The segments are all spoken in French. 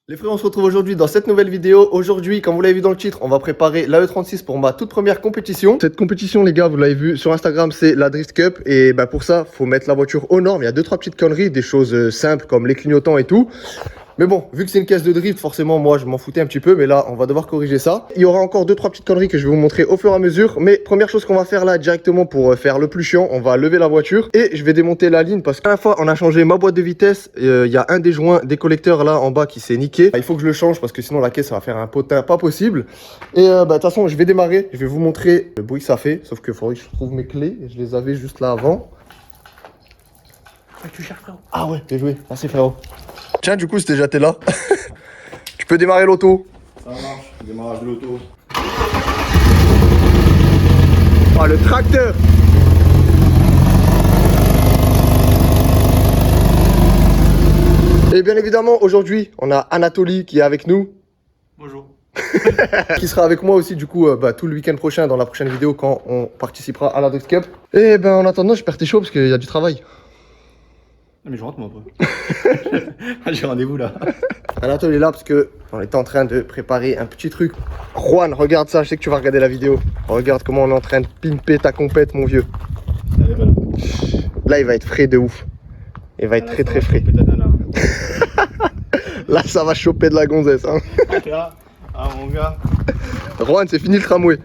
Les frères, on se retrouve aujourd'hui dans cette nouvelle vidéo. Aujourd'hui, comme vous l'avez vu dans le titre, on va préparer l'AE36 pour ma toute première compétition. Cette compétition, les gars, vous l'avez vu sur Instagram, c'est la Drift Cup. Et bah pour ça, faut mettre la voiture aux normes. Il y a 2-3 petites conneries, des choses simples comme les clignotants et tout. Mais bon, vu que c'est une caisse de drift, forcément, moi, je m'en foutais un petit peu. Mais là, on va devoir corriger ça. Il y aura encore 2-3 petites conneries que je vais vous montrer au fur et à mesure. Mais première chose qu'on va faire là, directement pour faire le plus chiant, on va lever la voiture. Et je vais démonter la ligne parce qu'à la fois, on a changé ma boîte de vitesse. Il y a un des joints des collecteurs là en bas qui s'est niqué. Il faut que je le change parce que sinon la caisse, ça va faire un potin pas possible. Et de toute façon, je vais démarrer. Je vais vous montrer le bruit que ça fait. Sauf qu'il faudrait que je trouve mes clés. Je les avais juste là avant. Tu cherches, frérot? Ah ouais, bien joué. Merci, frérot. Tiens, du coup, si déjà t'es là, tu peux démarrer l'auto. Ça marche, démarrage de l'auto. Oh, le tracteur! Et bien évidemment, aujourd'hui, on a Anatoly qui est avec nous. Bonjour. Qui sera avec moi aussi, du coup, tout le week-end prochain, dans la prochaine vidéo, quand on participera à la Drift Cup. Et ben en attendant, j'espère que t'es chaud parce qu'il y a du travail. Non mais je rentre moi après. J'ai rendez-vous là. Anatoly est là parce que on était en train de préparer un petit truc. Juan, regarde ça, je sais que tu vas regarder la vidéo. Regarde comment on est en train de pimper ta compète, mon vieux. Elle est belle. Là, il va être frais de ouf. Il va être très très frais. Là, ça va choper de la gonzesse. Hein. Ah mon gars. Juan, c'est fini le tramway.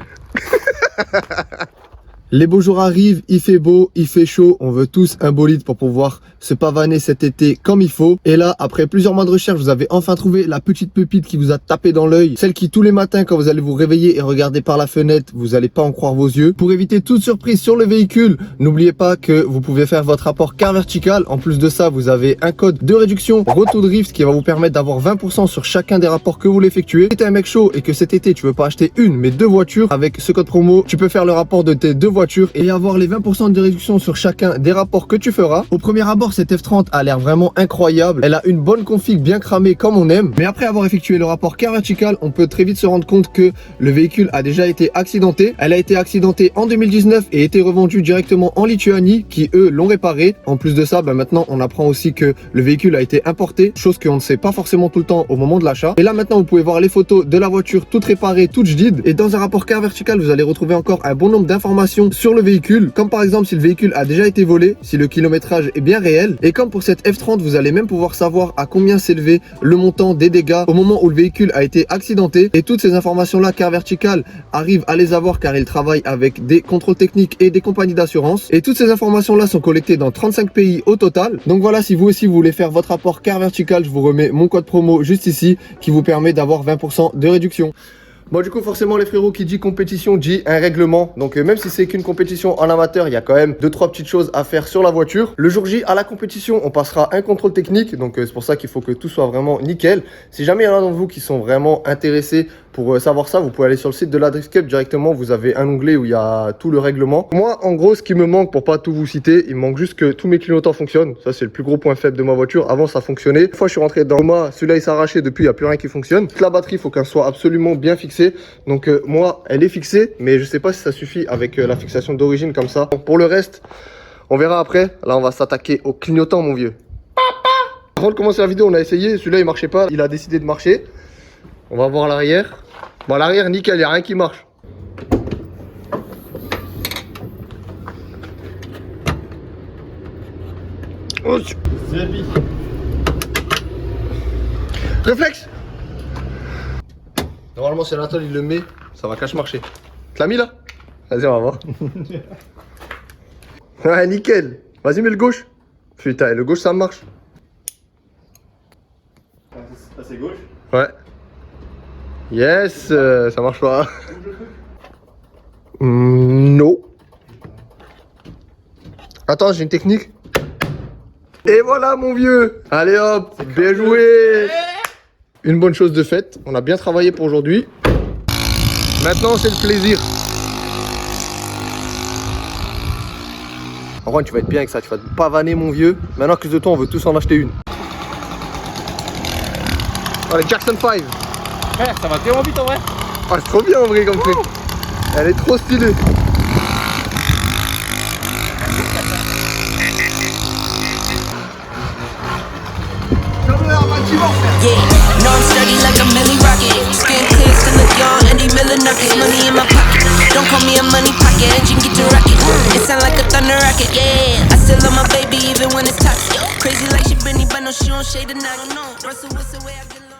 Les beaux jours arrivent, il fait beau, il fait chaud, on veut tous un bolide pour pouvoir se pavaner cet été comme il faut. Et là, après plusieurs mois de recherche, vous avez enfin trouvé la petite pépite qui vous a tapé dans l'œil. Celle qui, tous les matins, quand vous allez vous réveiller et regarder par la fenêtre, vous n'allez pas en croire vos yeux. Pour éviter toute surprise sur le véhicule, n'oubliez pas que vous pouvez faire votre rapport car vertical. En plus de ça, vous avez un code de réduction Roto Drift qui va vous permettre d'avoir 20% sur chacun des rapports que vous l'effectuez. Si t'es un mec chaud et que cet été, tu veux pas acheter une, mais deux voitures, avec ce code promo, tu peux faire le rapport de tes deux voitures et avoir les 20% de réduction sur chacun des rapports que tu feras. Au premier abord, cette F30 a l'air vraiment incroyable. Elle a une bonne config bien cramée comme on aime. Mais après avoir effectué le rapport car vertical, on peut très vite se rendre compte que le véhicule a déjà été accidenté. Elle a été accidentée en 2019 et été revendue directement en Lituanie qui eux l'ont réparé. En plus de ça, maintenant on apprend aussi que le véhicule a été importé, chose qu'on ne sait pas forcément tout le temps au moment de l'achat. Et là maintenant vous pouvez voir les photos de la voiture toute réparée, toute jdid. Et dans un rapport car vertical, vous allez retrouver encore un bon nombre d'informations sur le véhicule, comme par exemple si le véhicule a déjà été volé, si le kilométrage est bien réel. Et comme pour cette F30, vous allez même pouvoir savoir à combien s'élevait le montant des dégâts au moment où le véhicule a été accidenté. Et toutes ces informations là, car vertical arrive à les avoir car il travaille avec des contrôles techniques et des compagnies d'assurance. Et toutes ces informations là sont collectées dans 35 pays au total. Donc voilà, si vous aussi vous voulez faire votre rapport car vertical, je vous remets mon code promo juste ici qui vous permet d'avoir 20% de réduction. Bon, du coup, forcément, les frérots, qui dit compétition dit un règlement. Donc, même si c'est qu'une compétition en amateur, il y a quand même 2-3 petites choses à faire sur la voiture. Le jour J, à la compétition, on passera un contrôle technique. Donc, c'est pour ça qu'il faut que tout soit vraiment nickel. Si jamais il y en a d'entre vous qui sont vraiment intéressés pour savoir ça, vous pouvez aller sur le site de la Drift Cup directement. Vous avez un onglet où il y a tout le règlement. Moi, en gros, ce qui me manque, pour pas tout vous citer, il me manque juste que tous mes clignotants fonctionnent. Ça, c'est le plus gros point faible de ma voiture. Avant, ça fonctionnait. Une fois, je suis rentré dans moi, celui-là, il s'est arraché. Depuis, il n'y a plus rien qui fonctionne. La batterie, il faut qu'elle soit absolument bien fixée. Donc, moi, elle est fixée, mais je sais pas si ça suffit avec la fixation d'origine comme ça. Bon, pour le reste, on verra après. Là, on va s'attaquer au clignotant, mon vieux. Avant de commencer la vidéo, on a essayé. Celui-là, il marchait pas. Il a décidé de marcher. On va voir l'arrière. Bon, l'arrière, nickel, il n'y a rien qui marche. Oh, réflexe. Normalement, si Anatole il le met, ça va cache marcher. Tu l'as mis là? Vas-y, on va voir. Ouais, nickel. Vas-y, mets le gauche. Putain, le gauche, ça marche. Ça c'est gauche. Ouais. Yes, ça marche pas. Non. Attends, j'ai une technique. Et voilà, mon vieux. Allez hop, bien joué. Une bonne chose de faite. On a bien travaillé pour aujourd'hui. Maintenant, c'est le plaisir. En vrai, tu vas être bien avec ça. Tu vas te pavaner, mon vieux. Maintenant, que de toi, on veut tous en acheter une. Allez, Jackson 5. Ça va tellement vite en vrai. Ah, c'est trop bien en vrai comme truc. Elle est trop stylée. Come here, my Yeah, no, I'm sturdy like a Millie Rocket. Skin clear, still look young, Andy Miller Nuggets. Money in my pocket, don't call me a money pocket. Engine get your rocket, it sound like a thunder rocket. Yeah, I still love my baby even when it's toxic. Crazy like she Britney, but no, she don't shade the noggin. Russell Wilson, way I get low.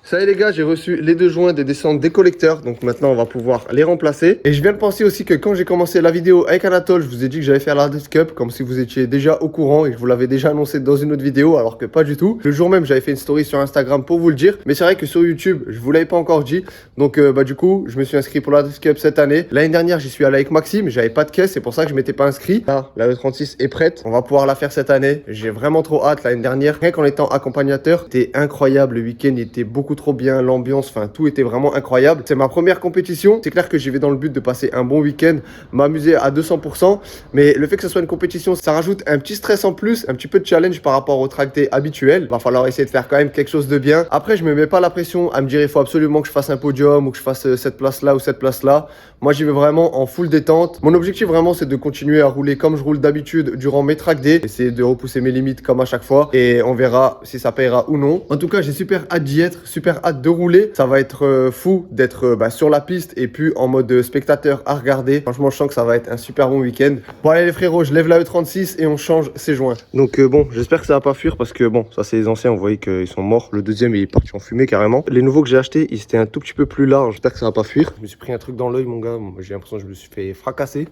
Ça y est les gars, j'ai reçu les 2 joints des descentes des collecteurs, donc maintenant on va pouvoir les remplacer. Et je viens de penser aussi que quand j'ai commencé la vidéo avec Anatole, je vous ai dit que j'allais faire la Drift Cup, comme si vous étiez déjà au courant et que je vous l'avais déjà annoncé dans une autre vidéo, alors que pas du tout. Le jour même, j'avais fait une story sur Instagram pour vous le dire, mais c'est vrai que sur YouTube, je vous l'avais pas encore dit. Donc du coup, je me suis inscrit pour la Drift Cup cette année. L'année dernière, j'y suis allé avec Maxime, j'avais pas de caisse, c'est pour ça que je m'étais pas inscrit. Là, la E36 est prête, on va pouvoir la faire cette année. J'ai vraiment trop hâte. L'année dernière, rien qu'en étant accompagnateur, c'était incroyable. Le week-end était beaucoup trop bien, l'ambiance, enfin tout était vraiment incroyable. C'est ma première compétition, c'est clair que j'y vais dans le but de passer un bon week-end, m'amuser à 200%, mais le fait que ce soit une compétition, ça rajoute un petit stress en plus, un petit peu de challenge par rapport au track day habituel. Va falloir essayer de faire quand même quelque chose de bien. Après, je me mets pas la pression à me dire il faut absolument que je fasse un podium ou que je fasse cette place là ou cette place là. Moi, j'y vais vraiment en full détente. Mon objectif vraiment, c'est de continuer à rouler comme je roule d'habitude durant mes track days, essayer de repousser mes limites comme à chaque fois, et on verra si ça payera ou non. En tout cas, j'ai super hâte d'y être, super hâte de rouler. Ça va être fou d'être sur la piste et puis en mode spectateur à regarder. Franchement, je sens que ça va être un super bon week-end. Bon allez les frérots, je lève la E36 et on change ses joints. Donc bon, j'espère que ça va pas fuir parce que bon, ça c'est les anciens, vous voyez qu'ils sont morts. Le deuxième il est parti en fumée carrément. Les nouveaux que j'ai achetés, ils étaient un tout petit peu plus larges. J'espère que ça va pas fuir. Je me suis pris un truc dans l'œil mon gars, j'ai l'impression que je me suis fait fracasser.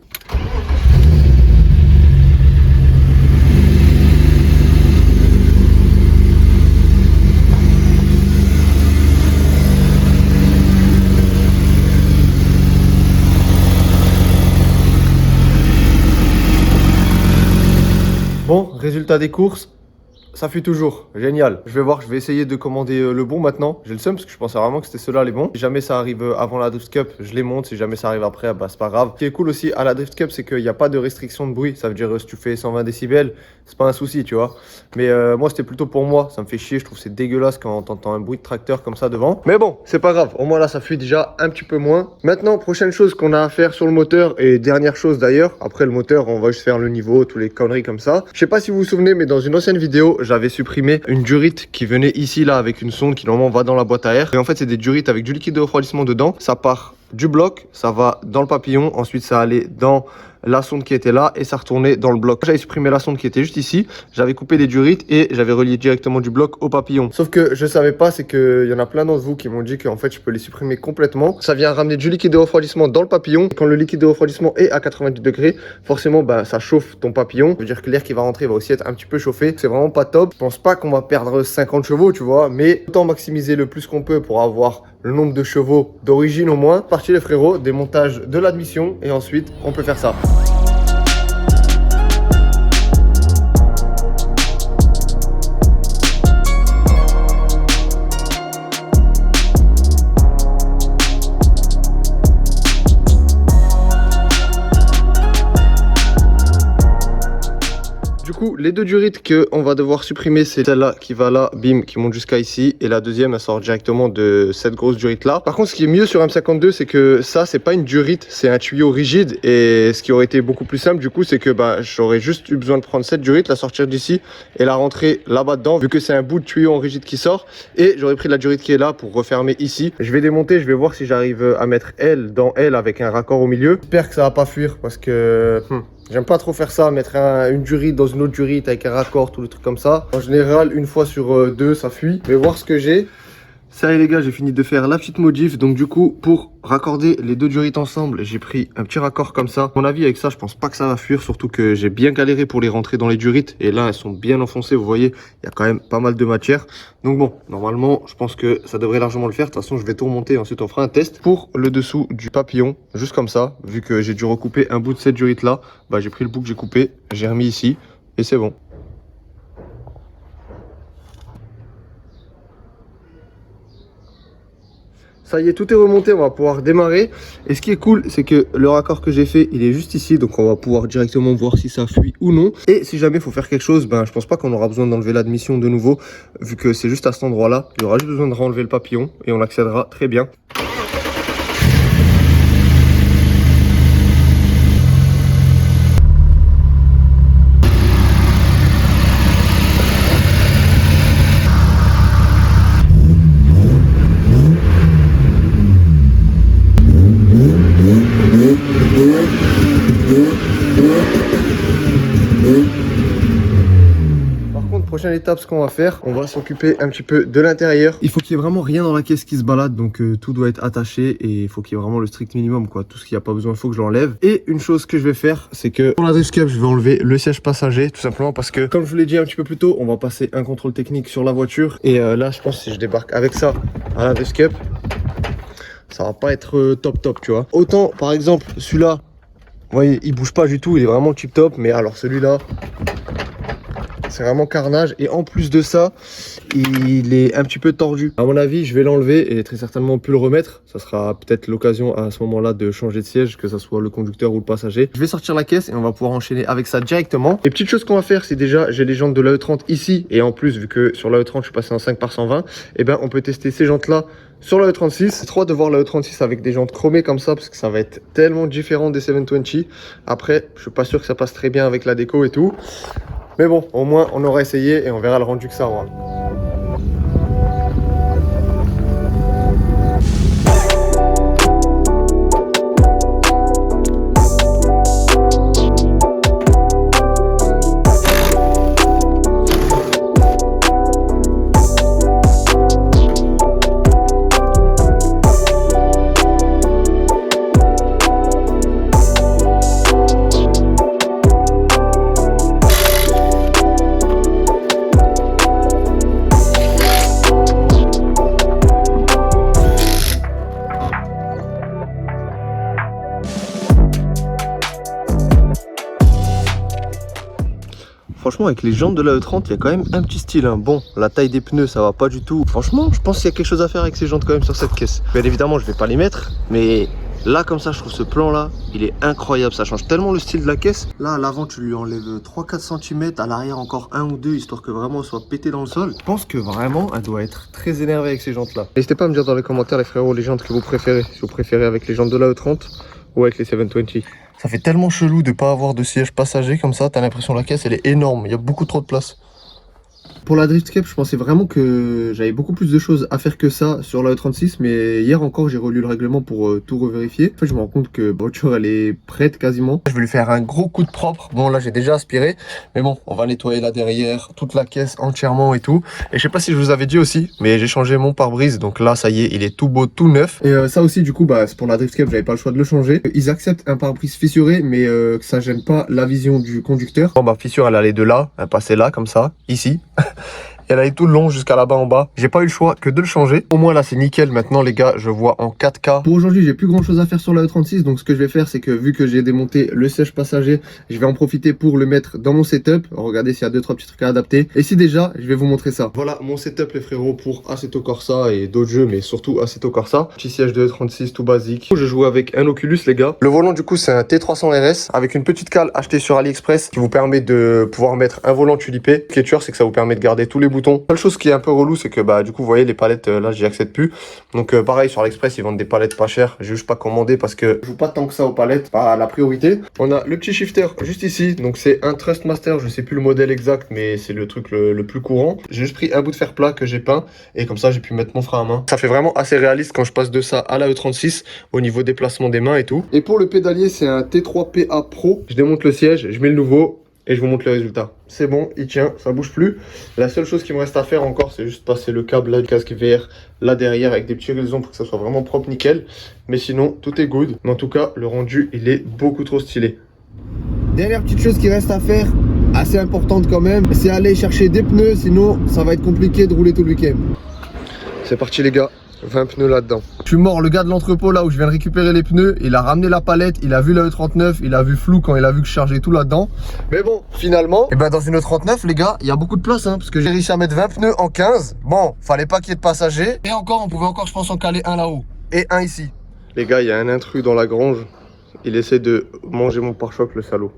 Bon, résultat des courses, ça fuit toujours, génial. Je vais voir, je vais essayer de commander le bon maintenant. J'ai le seum parce que je pensais vraiment que c'était ceux-là les bons. Si jamais ça arrive avant la Drift Cup, je les monte. Si jamais ça arrive après, bah c'est pas grave. Ce qui est cool aussi à la Drift Cup, c'est qu'il n'y a pas de restriction de bruit. Ça veut dire si tu fais 120 décibels, c'est pas un souci, tu vois. Mais moi, c'était plutôt pour moi. Ça me fait chier, je trouve que c'est dégueulasse quand t'entends un bruit de tracteur comme ça devant. Mais bon, c'est pas grave. Au moins là, ça fuit déjà un petit peu moins. Maintenant, prochaine chose qu'on a à faire sur le moteur, et dernière chose d'ailleurs, après le moteur, on va juste faire le niveau, tous les conneries comme ça. Je sais pas si vous vous souvenez, mais dans une ancienne vidéo, j'avais supprimé une durite qui venait ici là avec une sonde qui normalement va dans la boîte à air. Et en fait, c'est des durites avec du liquide de refroidissement dedans. Ça part du bloc, ça va dans le papillon, ensuite ça allait dans la sonde qui était là et ça retournait dans le bloc. J'avais supprimé la sonde qui était juste ici, j'avais coupé des durites et j'avais relié directement du bloc au papillon. Sauf que je savais pas, c'est qu'il y en a plein d'entre vous qui m'ont dit qu'en fait je peux les supprimer complètement. Ça vient ramener du liquide de refroidissement dans le papillon. Quand le liquide de refroidissement est à 90 degrés, forcément ça chauffe ton papillon. Ça veut dire que l'air qui va rentrer va aussi être un petit peu chauffé. C'est vraiment pas top. Je pense pas qu'on va perdre 50 chevaux, tu vois, mais autant maximiser le plus qu'on peut pour avoir le nombre de chevaux d'origine au moins. Parti les frérots, démontage de l'admission et ensuite on peut faire ça. Du coup, les deux durites qu'on va devoir supprimer, c'est celle-là qui va là, bim, qui monte jusqu'à ici. Et la deuxième, elle sort directement de cette grosse durite-là. Par contre, ce qui est mieux sur M52, c'est que ça, c'est pas une durite, c'est un tuyau rigide. Et ce qui aurait été beaucoup plus simple, du coup, c'est que j'aurais juste eu besoin de prendre cette durite, la sortir d'ici et la rentrer là-bas dedans, vu que c'est un bout de tuyau en rigide qui sort. Et j'aurais pris la durite qui est là pour refermer ici. Je vais démonter, je vais voir si j'arrive à mettre elle dans elle avec un raccord au milieu. J'espère que ça va pas fuir parce que... j'aime pas trop faire ça, mettre une durite dans une autre durite avec un raccord, tous les trucs comme ça. En général, une fois sur deux, ça fuit. Je vais voir ce que j'ai. Ça y est les gars, j'ai fini de faire la petite modif. Donc du coup, pour raccorder les deux durites ensemble, j'ai pris un petit raccord comme ça. À mon avis, avec ça, je pense pas que ça va fuir. Surtout que j'ai bien galéré pour les rentrer dans les durites. Et là, elles sont bien enfoncées, vous voyez. Il y a quand même pas mal de matière. Donc bon, normalement, je pense que ça devrait largement le faire. De toute façon, je vais tout remonter. Ensuite, on fera un test. Pour le dessous du papillon, juste comme ça. Vu que j'ai dû recouper un bout de cette durite là, j'ai pris le bout que j'ai coupé, j'ai remis ici. Et c'est bon. Ça y est, tout est remonté, on va pouvoir démarrer. Et ce qui est cool, c'est que le raccord que j'ai fait, il est juste ici. Donc on va pouvoir directement voir si ça fuit ou non. Et si jamais il faut faire quelque chose, je pense pas qu'on aura besoin d'enlever l'admission de nouveau. Vu que c'est juste à cet endroit-là. Il y aura juste besoin de renlever le papillon et on accédera très bien. étape, ce qu'on va faire, on va s'occuper un petit peu de l'intérieur. Il faut qu'il y ait vraiment rien dans la caisse qui se balade, donc tout doit être attaché et il faut qu'il y ait vraiment le strict minimum, quoi. Tout ce qu'il n'y a pas besoin, il faut que je l'enlève. Et une chose que je vais faire, c'est que pour la Drift Cup, je vais enlever le siège passager, tout simplement parce que, comme je vous l'ai dit un petit peu plus tôt, on va passer un contrôle technique sur la voiture. Et là, je pense que si je débarque avec ça à la Drift Cup, ça va pas être top, tu vois. Autant, par exemple, celui-là, vous voyez, il bouge pas du tout, il est vraiment tip top, mais alors celui-là, c'est vraiment carnage. Et en plus de ça, il est un petit peu tordu. À mon avis, je vais l'enlever et très certainement plus le remettre. Ça sera peut-être l'occasion à ce moment-là de changer de siège, que ce soit le conducteur ou le passager. Je vais sortir la caisse et on va pouvoir enchaîner avec ça directement. Les petites choses qu'on va faire, c'est déjà, j'ai les jantes de l'AE30 ici. Et en plus, vu que sur l'AE30, je suis passé en 5/120, et ben on peut tester ces jantes-là sur la E36. C'est trop de voir la E36 avec des jantes chromées comme ça, parce que ça va être tellement différent des 720. Après, je suis pas sûr que ça passe très bien avec la déco et tout. Mais bon, au moins on aura essayé et on verra le rendu que ça aura. Franchement, avec les jantes de la E30, il y a quand même un petit style, hein. Bon, la taille des pneus, ça va pas du tout. Franchement, je pense qu'il y a quelque chose à faire avec ces jantes quand même sur cette caisse. Bien évidemment, je vais pas les mettre, mais là, comme ça, je trouve ce plan-là, il est incroyable. Ça change tellement le style de la caisse. Là, à l'avant, tu lui enlèves 3-4 cm. À l'arrière, encore 1 ou 2, histoire que vraiment elle soit pétée dans le sol. Je pense que vraiment, elle doit être très énervée avec ces jantes-là. N'hésitez pas à me dire dans les commentaires, les frérots, les jantes que vous préférez. Si vous préférez avec les jantes de la E30 ou avec les 720. Ça fait tellement chelou de pas avoir de siège passager comme ça. T'as l'impression que la caisse, elle est énorme. Il y a beaucoup trop de place. Pour la Drift Cup, je pensais vraiment que j'avais beaucoup plus de choses à faire que ça sur la E36, mais hier encore j'ai relu le règlement pour tout revérifier. En fait, je me rends compte que la voiture elle est prête quasiment. Je vais lui faire un gros coup de propre. Bon, là j'ai déjà aspiré, mais bon, on va nettoyer là derrière, toute la caisse entièrement et tout. Et je sais pas si je vous avais dit aussi, mais j'ai changé mon pare-brise, donc là ça y est, il est tout beau, tout neuf. Et ça aussi, du coup, bah c'est pour la Drift Cup, j'avais pas le choix de le changer. Ils acceptent un pare-brise fissuré, mais que ça gêne pas la vision du conducteur. Bon, ma fissure elle allait de là, elle passait là comme ça, ici. Et elle allait tout le long jusqu'à là-bas en bas. J'ai pas eu le choix que de le changer. Au moins là c'est nickel. Maintenant les gars, je vois en 4K. Pour aujourd'hui j'ai plus grand chose à faire sur la E36. Donc ce que je vais faire, c'est que vu que j'ai démonté le siège passager, je vais en profiter pour le mettre dans mon setup. Regardez s'il y a 2-3 petits trucs à adapter. Et si déjà, je vais vous montrer ça. Voilà mon setup les frérots pour Assetto Corsa et d'autres jeux, mais surtout Assetto Corsa. Petit siège de E36 tout basique. Je joue avec un Oculus les gars. Le volant du coup c'est un T300 RS avec une petite cale achetée sur AliExpress qui vous permet de pouvoir mettre un volant tulipé. Ce qui est sûr, c'est que ça vous permet de garder tous les boutons. Seule chose qui est un peu relou, c'est que bah du coup vous voyez les palettes là j'y accède plus. Donc pareil sur AliExpress ils vendent des palettes pas chères. J'ai juste pas commandé parce que je joue pas tant que ça aux palettes, pas la priorité. On a le petit shifter juste ici, donc c'est un Trustmaster, je sais plus le modèle exact mais c'est le truc le plus courant. J'ai juste pris un bout de fer plat que j'ai peint et comme ça j'ai pu mettre mon frein à main. Ça fait vraiment assez réaliste quand je passe de ça à la E36 au niveau déplacement des mains et tout. Et pour le pédalier c'est un T3PA Pro. Je démonte le siège, je mets le nouveau et je vous montre le résultat. C'est bon, il tient, ça bouge plus. La seule chose qui me reste à faire encore, c'est juste passer le câble là du casque VR là derrière avec des petits raisons pour que ça soit vraiment propre, nickel. Mais sinon, tout est good. Mais en tout cas, le rendu, il est beaucoup trop stylé. Dernière petite chose qui reste à faire, assez importante quand même, c'est aller chercher des pneus, sinon ça va être compliqué de rouler tout le week-end. C'est parti les gars. 20 pneus là-dedans. Je suis mort, le gars de l'entrepôt là où je viens de récupérer les pneus, il a ramené la palette, il a vu la E39, il a vu flou quand il a vu que je chargeais tout là-dedans. Mais bon, finalement, et ben dans une E39 les gars, il y a beaucoup de place hein, parce que j'ai réussi à mettre 20 pneus en 15. Bon, fallait pas qu'il y ait de passagers. Et encore, on pouvait encore je pense en caler un là-haut. Et un ici. Les gars, il y a un intrus dans la grange. Il essaie de manger mon pare-choc le salaud.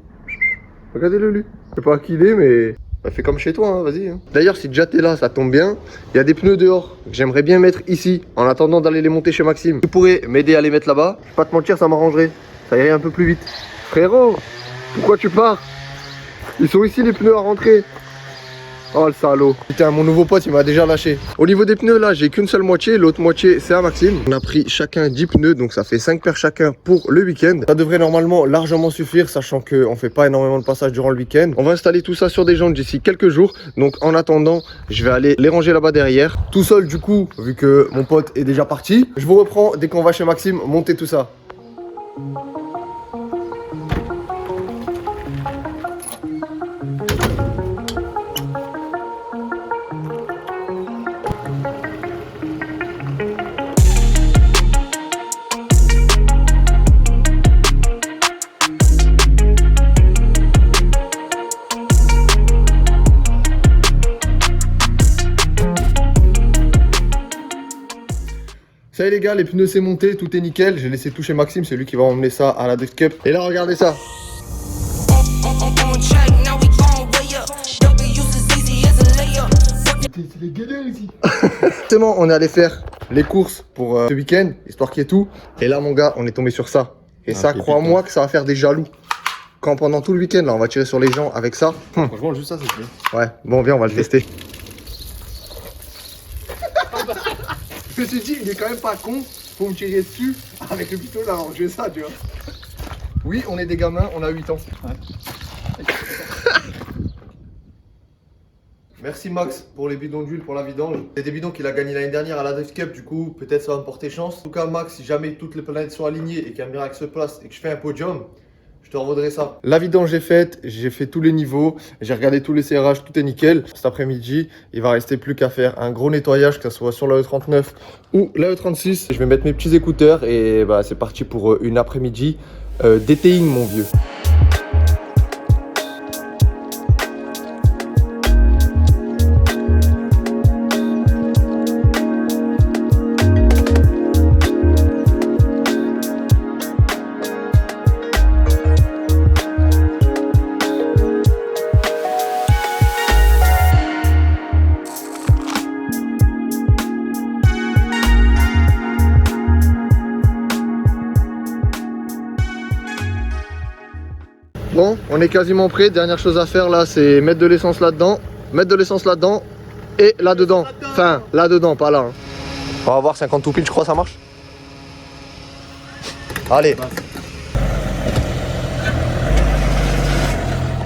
Regardez-le lui. Je sais pas à qui il est mais... Fais comme chez toi, hein, vas-y. Hein. D'ailleurs, si déjà t'es là, ça tombe bien. Il y a des pneus dehors que j'aimerais bien mettre ici, en attendant d'aller les monter chez Maxime. Tu pourrais m'aider à les mettre là-bas. Je vais pas te mentir, ça m'arrangerait. Ça irait un peu plus vite. Frérot, pourquoi tu pars? Ils sont ici les pneus à rentrer. Oh le salaud. Putain, mon nouveau pote il m'a déjà lâché. Au niveau des pneus là, j'ai qu'une seule moitié, l'autre moitié c'est à Maxime. On a pris chacun 10 pneus, donc ça fait 5 paires chacun pour le week-end. Ça devrait normalement largement suffire, sachant qu'on fait pas énormément de passages durant le week-end. On va installer tout ça sur des jantes d'ici quelques jours. Donc en attendant, je vais aller les ranger là-bas derrière. Tout seul du coup, vu que mon pote est déjà parti. Je vous reprends dès qu'on va chez Maxime monter tout ça. Ça y est les gars, les pneus c'est monté, tout est nickel. J'ai laissé toucher Maxime, c'est lui qui va emmener ça à la Drift Cup. Et là regardez ça. Justement, on est allé faire les courses pour ce week-end, histoire qu'il y ait tout. Et là mon gars, on est tombé sur ça. Et ça, crois-moi que ça va faire des jaloux. Quand pendant tout le week-end là, on va tirer sur les gens avec ça. Franchement, juste ça, c'est bien. Ouais, bon viens, on va le tester. Je me suis dit, il est quand même pas con pour me tirer dessus avec le pistolet avant de jouer ça, tu vois. Oui, on est des gamins, on a 8 ans. Ouais. Merci Max pour les bidons d'huile pour la vidange. C'est des bidons qu'il a gagné l'année dernière à la Drift Cup, du coup peut-être ça va me porter chance. En tout cas Max, si jamais toutes les planètes sont alignées et qu'un miracle se passe et que je fais un podium, je te revaudrai ça. La vidange est faite, j'ai fait tous les niveaux, j'ai regardé tous les serrages, tout est nickel. Cet après-midi, il va rester plus qu'à faire un gros nettoyage, que ce soit sur la E39 ou la E36. Je vais mettre mes petits écouteurs et bah, c'est parti pour une après-midi d'étéing mon vieux. Bon, on est quasiment prêt. Dernière chose à faire là, c'est mettre de l'essence là-dedans, et là-dedans. Enfin, là-dedans, pas là. Hein. On va voir 50 tout pile, je crois, ça marche. Allez.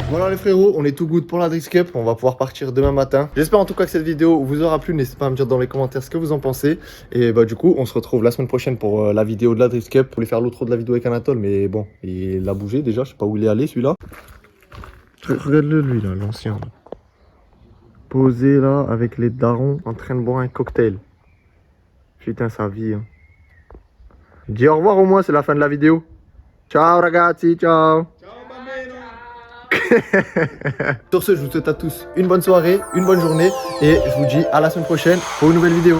Voilà les frérots, on est tout good pour la Drift Cup, on va pouvoir partir demain matin. J'espère en tout cas que cette vidéo vous aura plu, n'hésitez pas à me dire dans les commentaires ce que vous en pensez. Et bah du coup, on se retrouve la semaine prochaine pour la vidéo de la Drift Cup. Je voulais faire l'autre de la vidéo avec Anatole, mais bon, il a bougé déjà, je sais pas où il est allé celui-là. Regarde-le lui là, l'ancien. Posé là, avec les darons, en train de boire un cocktail. Putain, sa vie. Hein. Dis au revoir au moins, c'est la fin de la vidéo. Ciao ragazzi, ciao. Sur ce, je vous souhaite à tous une bonne soirée, une bonne journée et je vous dis à la semaine prochaine pour une nouvelle vidéo.